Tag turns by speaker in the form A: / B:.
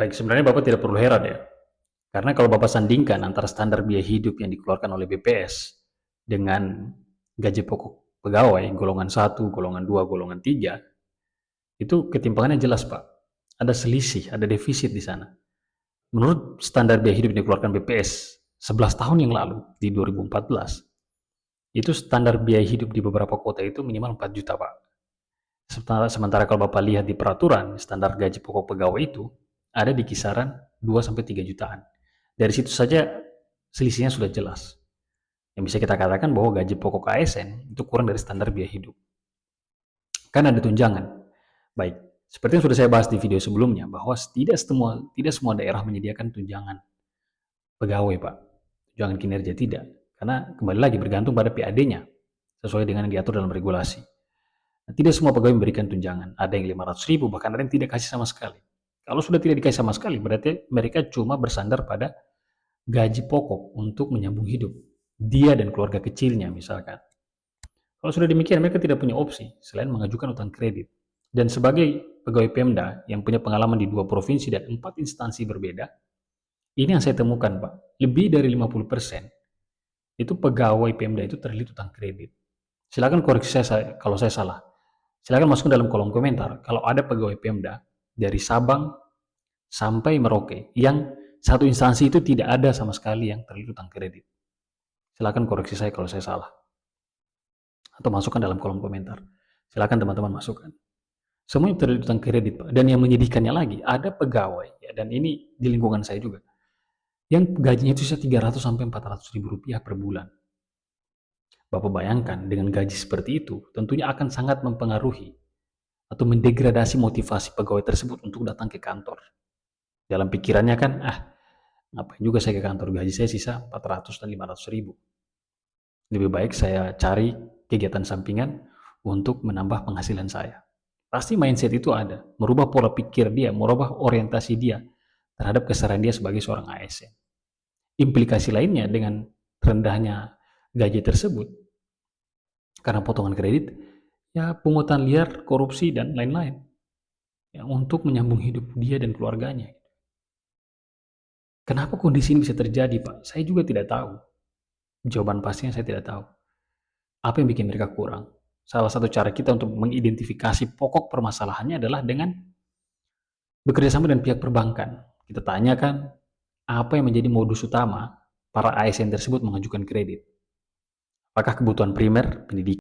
A: Baik, sebenarnya Bapak tidak perlu heran ya. Karena kalau Bapak sandingkan antara standar biaya hidup yang dikeluarkan oleh BPS dengan gaji pokok pegawai golongan satu, golongan 2, golongan 3, itu ketimpangannya jelas, Pak. Ada selisih, ada defisit di sana. Menurut standar biaya hidup yang dikeluarkan BPS 11 tahun yang lalu, di 2014, itu standar biaya hidup di beberapa kota itu minimal 4 juta, Pak. Sementara kalau Bapak lihat di peraturan, standar gaji pokok pegawai itu ada di kisaran 2-3 jutaan. Dari situ saja selisihnya sudah jelas. Yang bisa kita katakan bahwa gaji pokok ASN itu kurang dari standar biaya hidup. Kan ada tunjangan. Baik, seperti yang sudah saya bahas di video sebelumnya, bahwa tidak semua daerah menyediakan tunjangan pegawai, Pak. Tunjangan kinerja tidak. Karena kembali lagi bergantung pada PAD-nya, sesuai dengan yang diatur dalam regulasi. Nah, tidak semua pegawai memberikan tunjangan. Ada yang 500.000, bahkan ada yang tidak kasih sama sekali. Kalau sudah tidak dikasih sama sekali, berarti mereka cuma bersandar pada gaji pokok untuk menyambung hidup. Dia dan keluarga kecilnya misalkan. Kalau sudah demikian, mereka tidak punya opsi selain mengajukan utang kredit. Dan sebagai pegawai Pemda yang punya pengalaman di 2 provinsi dan 4 instansi berbeda, ini yang saya temukan, Pak. Lebih dari 50% itu pegawai Pemda itu terlilit utang kredit. Silakan koreksi saya kalau saya salah. Silakan masuk dalam kolom komentar kalau ada pegawai Pemda dari Sabang sampai Merauke yang satu instansi itu tidak ada sama sekali yang terlilit utang kredit. Silakan koreksi saya kalau saya salah. Atau masukkan dalam kolom komentar. Silakan teman-teman masukkan. Semuanya terlilit utang kredit, Pak. Dan yang menyedihkannya lagi, ada pegawai, ya, dan ini di lingkungan saya juga, yang gajinya itu bisa 300 sampai 400 ribu rupiah per bulan. Bapak bayangkan, dengan gaji seperti itu, tentunya akan sangat mempengaruhi atau mendegradasi motivasi pegawai tersebut untuk datang ke kantor. Dalam pikirannya kan, ngapain juga saya ke kantor, gaji saya sisa 400 dan 500 ribu. Lebih baik saya cari kegiatan sampingan untuk menambah penghasilan saya. Pasti mindset itu ada, merubah pola pikir dia, merubah orientasi dia terhadap keseharian dia sebagai seorang ASN. Implikasi lainnya dengan rendahnya gaji tersebut, karena potongan kredit, ya pungutan liar, korupsi, dan lain-lain. Ya, untuk menyambung hidup dia dan keluarganya. Kenapa kondisi ini bisa terjadi, Pak? Saya juga tidak tahu. Jawaban pastinya saya tidak tahu. Apa yang bikin mereka kurang? Salah satu cara kita untuk mengidentifikasi pokok permasalahannya adalah dengan bekerja sama dengan pihak perbankan. Kita tanyakan apa yang menjadi modus utama para ASN tersebut mengajukan kredit. Apakah kebutuhan primer, pendidikan,